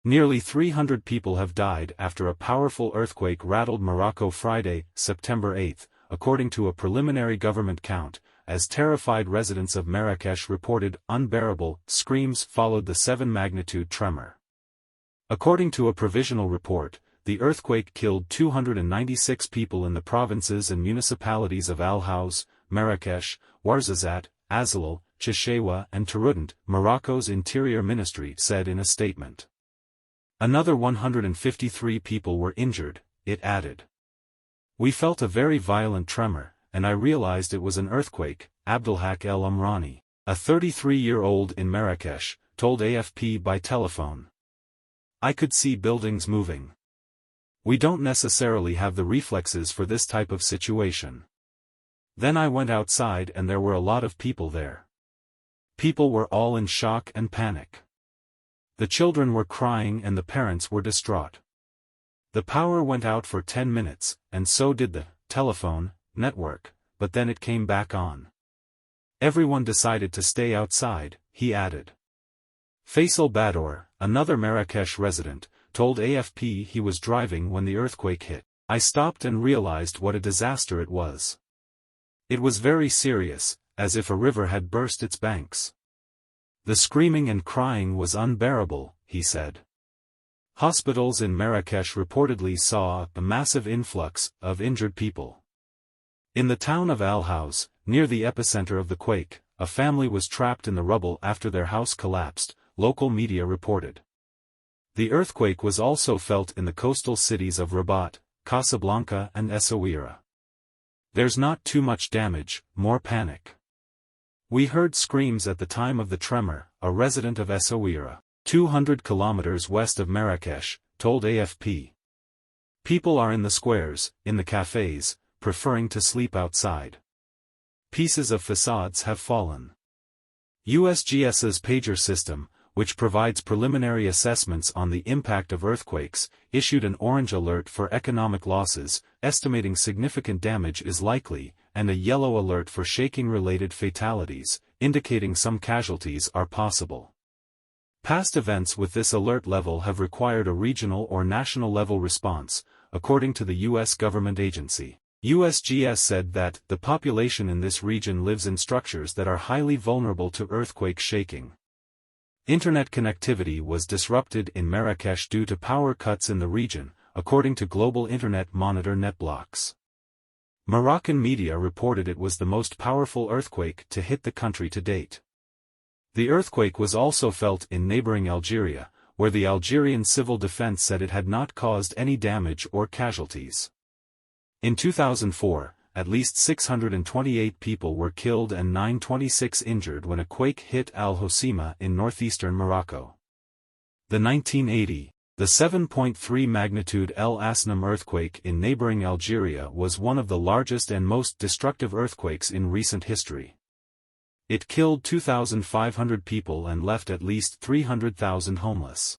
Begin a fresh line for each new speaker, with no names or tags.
Nearly 300 people have died after a powerful earthquake rattled Morocco Friday, September 8, according to a preliminary government count, as terrified residents of Marrakesh reported unbearable screams followed the 7-magnitude tremor. According to a provisional report, the earthquake killed 296 people in the provinces and municipalities of Al Haus, Marrakesh, Ouarzazate, Azalil, Chefchaouen and Taroudant, Morocco's Interior Ministry said in a statement. Another 153 people were injured, it added. We felt a very violent tremor, and I realized it was an earthquake, Abdelhak El Amrani, a 33-year-old in Marrakesh, told AFP by telephone. I could see buildings moving. We don't necessarily have the reflexes for this type of situation. Then I went outside and there were a lot of people there. People were all in shock and panic. The children were crying and the parents were distraught. The power went out for 10 minutes, and so did the telephone network, but then it came back on. Everyone decided to stay outside, he added. Faisal Badour, another Marrakesh resident, told AFP he was driving when the earthquake hit. I stopped and realized what a disaster it was. It was very serious, as if a river had burst its banks. The screaming and crying was unbearable, he said. Hospitals in Marrakesh reportedly saw a massive influx of injured people. In the town of Al Haus, near the epicenter of the quake, a family was trapped in the rubble after their house collapsed, local media reported. The earthquake was also felt in the coastal cities of Rabat, Casablanca and Essaouira. There's not too much damage, more panic. We heard screams at the time of the tremor, a resident of Essaouira, 200 kilometers west of Marrakesh, told AFP. People are in the squares, in the cafes, preferring to sleep outside. Pieces of facades have fallen. USGS's pager system, which provides preliminary assessments on the impact of earthquakes, issued an orange alert for economic losses, estimating significant damage is likely, and a yellow alert for shaking-related fatalities, indicating some casualties are possible. Past events with this alert level have required a regional or national level response, according to the U.S. government agency. USGS said that the population in this region lives in structures that are highly vulnerable to earthquake shaking. Internet connectivity was disrupted in Marrakesh due to power cuts in the region, according to global internet monitor NetBlocks. Moroccan media reported it was the most powerful earthquake to hit the country to date. The earthquake was also felt in neighboring Algeria, where the Algerian civil defense said it had not caused any damage or casualties. In 2004, at least 628 people were killed and 926 injured when a quake hit Al Hoceima in northeastern Morocco. The 7.3 magnitude El Asnam earthquake in neighboring Algeria was one of the largest and most destructive earthquakes in recent history. It killed 2,500 people and left at least 300,000 homeless.